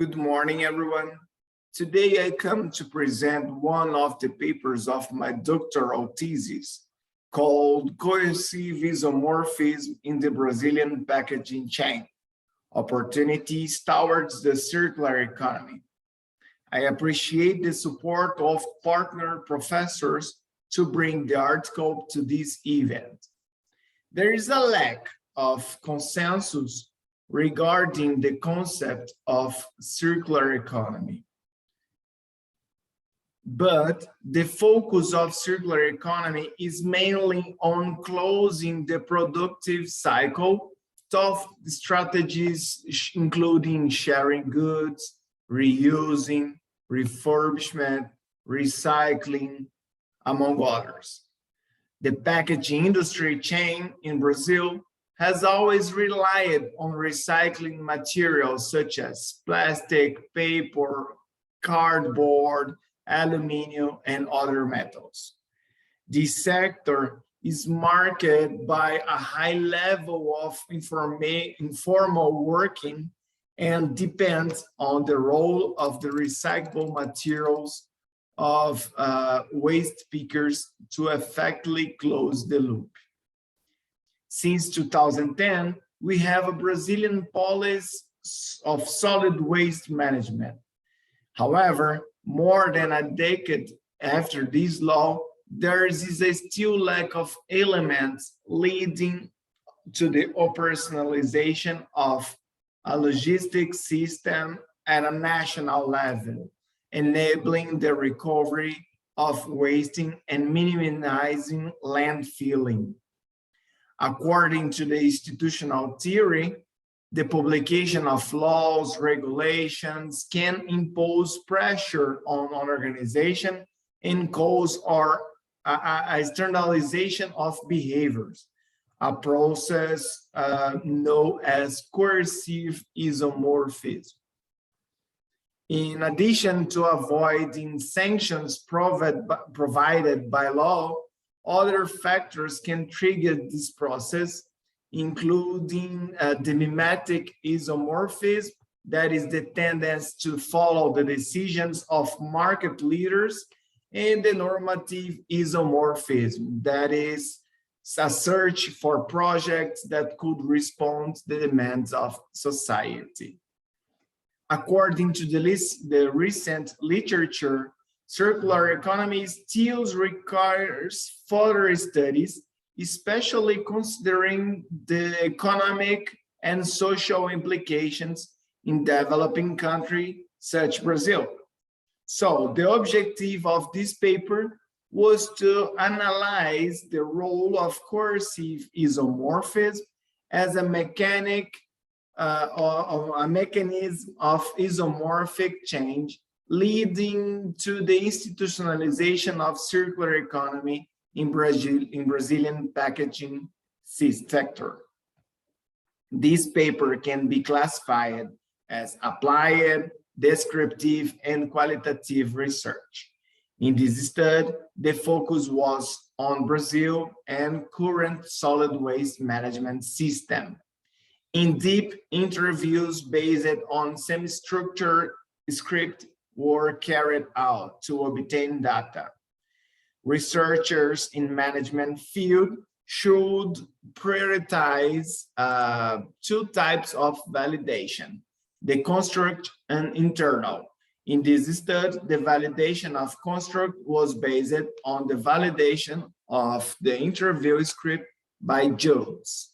Good morning, everyone. Today I come to present one of the papers of my doctoral thesis called Coercive Isomorphism in the Brazilian Packaging Chain, Opportunities Towards the Circular Economy. I appreciate the support of partner professors to bring the article to this event. There is a lack of consensus regarding the concept of circular economy. But the focus of circular economy is mainly on closing the productive cycle of strategies, including sharing goods, reusing, refurbishment, recycling, among others. The packaging industry chain in Brazil has always relied on recycling materials such as plastic, paper, cardboard, aluminum, and other metals. This sector is marked by a high level of informal working and depends on the role of the recyclable materials of waste pickers to effectively close the loop. Since 2010, we have a Brazilian policy of solid waste management. However, more than a decade after this law, there is a still lack of elements leading to the operationalization of a logistics system at a national level, enabling the recovery of wasting and minimizing landfilling. According to the institutional theory, the publication of laws, regulations can impose pressure on an organization and cause externalization of behaviors, a process known as coercive isomorphism. In addition to avoiding sanctions provided by law, other factors can trigger this process, including the mimetic isomorphism, that is the tendency to follow the decisions of market leaders, and the normative isomorphism, that is a search for projects that could respond to the demands of society. According to the recent literature, circular economy still requires further studies, especially considering the economic and social implications in developing countries such as Brazil. So the objective of this paper was to analyze the role of coercive isomorphism as a mechanism of isomorphic change leading to the institutionalization of circular economy in Brazilian packaging sector. This paper can be classified as applied, descriptive, and qualitative research. In this study, the focus was on Brazil and current solid waste management system. In-depth interviews based on semi-structured script were carried out to obtain data. Researchers in management field should prioritize two types of validation, the construct and internal. In this study, the validation of construct was based on the validation of the interview script by judges.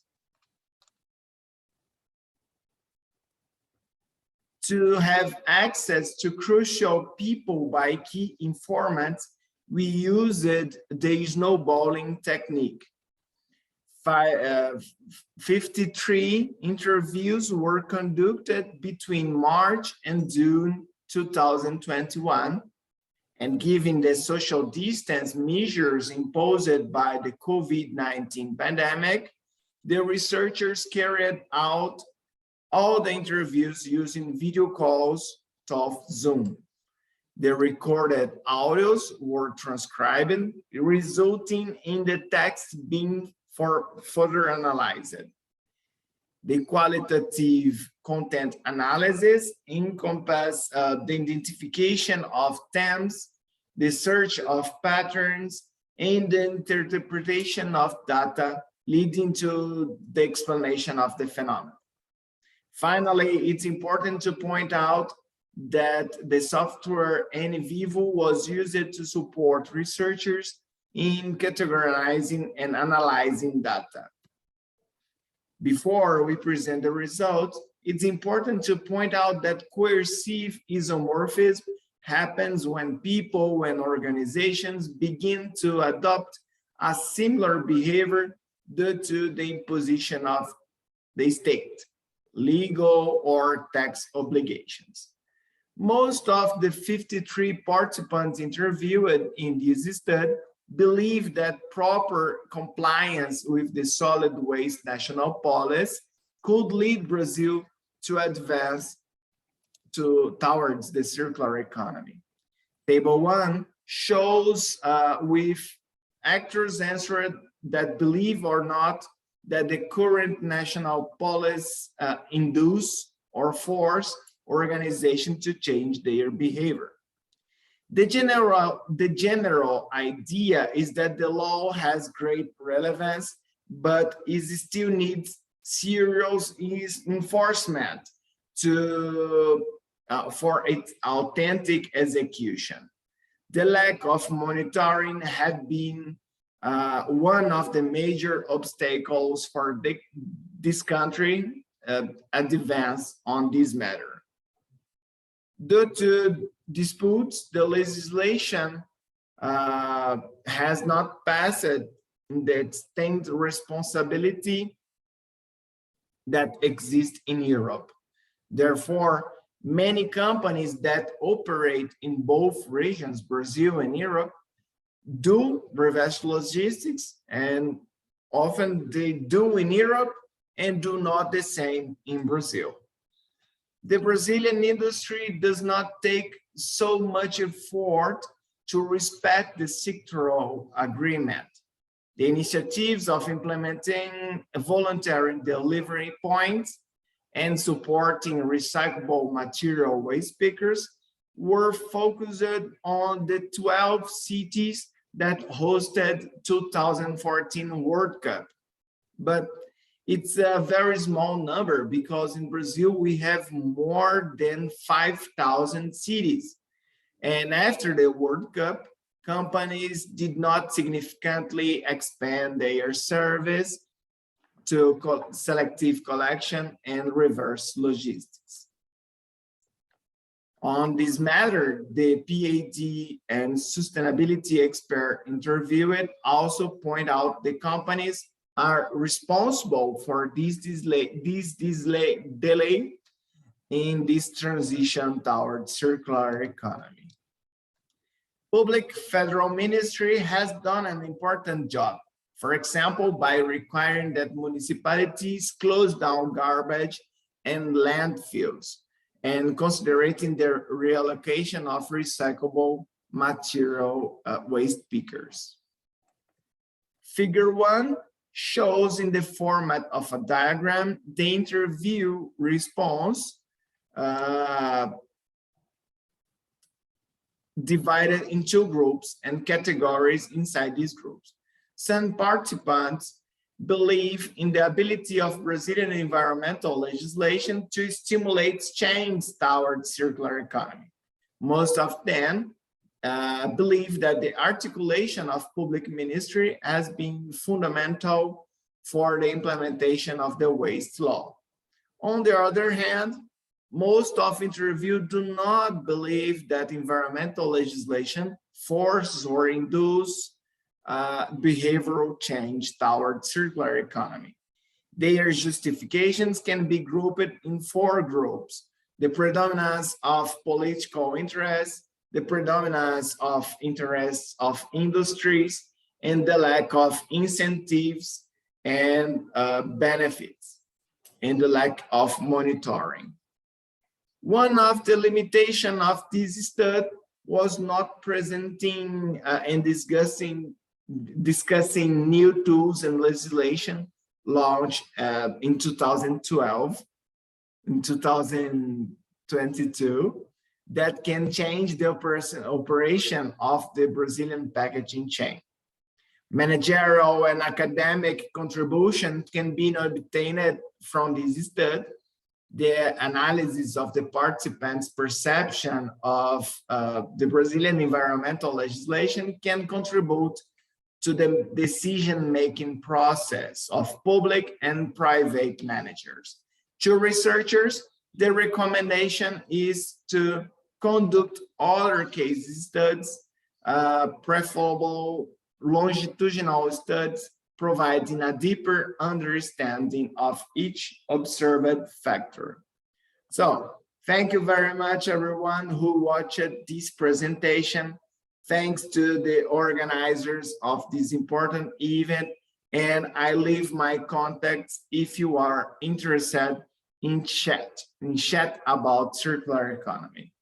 To have access to crucial people by key informants, we used the snowballing technique. 53 interviews were conducted between March and June 2021, and given the social distance measures imposed by the COVID-19 pandemic, the researchers carried out all the interviews using video calls of Zoom. The recorded audios were transcribed, resulting in the text being further analyzed. The qualitative content analysis encompasses the identification of themes, the search of patterns, and the interpretation of data leading to the explanation of the phenomenon. Finally, it's important to point out that the software NVivo was used to support researchers in categorizing and analyzing data. Before we present the results, it's important to point out that coercive isomorphism happens when people and organizations begin to adopt a similar behavior due to the imposition of the state, legal or tax obligations. Most of the 53 participants interviewed in this study believe that proper compliance with the solid waste national policy could lead Brazil to advance towards the circular economy. Table 1 shows with actors answered that believe or not that the current national policy induce or force organization to change their behavior. The general idea is that the law has great relevance, but it still needs serious enforcement for its authentic execution. The lack of monitoring had been one of the major obstacles for this country advance on this matter. Due to disputes, the legislation has not passed the extent responsibility that exists in Europe. Therefore, many companies that operate in both regions, Brazil and Europe, do reverse logistics, and often they do in Europe and do not the same in Brazil. The Brazilian industry does not take so much effort to respect the sectoral agreement. The initiatives of implementing voluntary delivery points and supporting recyclable material waste pickers were focused on the 12 cities that hosted 2014 World Cup. But it's a very small number because in Brazil we have more than 5,000 cities. And after the World Cup, companies did not significantly expand their service to selective collection and reverse logistics. On this matter, the PAD and sustainability expert interviewed also point out the companies are responsible for this delay in this transition toward circular economy. Public federal ministry has done an important job, for example, by requiring that municipalities close down garbage and landfills and considering their reallocation of recyclable material waste pickers. Figure 1 shows in the format of a diagram the interview response divided in 2 groups and categories inside these groups. Some participants believe in the ability of Brazilian environmental legislation to stimulate change towards circular economy. Most of them believe that the articulation of public ministry has been fundamental for the implementation of the waste law. On the other hand, most of interviewed do not believe that environmental legislation forces or induces behavioral change toward circular economy. Their justifications can be grouped in 4 groups: the predominance of political interests, the predominance of interests of industries, and the lack of incentives and benefits, and the lack of monitoring. One of the limitations of this study was not presenting and discussing new tools and legislation launched in 2012, in 2022, that can change the operation of the Brazilian packaging chain. Managerial and academic contribution can be obtained from this study. The analysis of the participants' perception of the Brazilian environmental legislation can contribute to the decision-making process of public and private managers. To researchers, the recommendation is to conduct other case studies, preferable longitudinal studies, providing a deeper understanding of each observed factor. So, thank you very much, everyone who watched this presentation. Thanks to the organizers of this important event, and I leave my contacts if you are interested in chat about circular economy.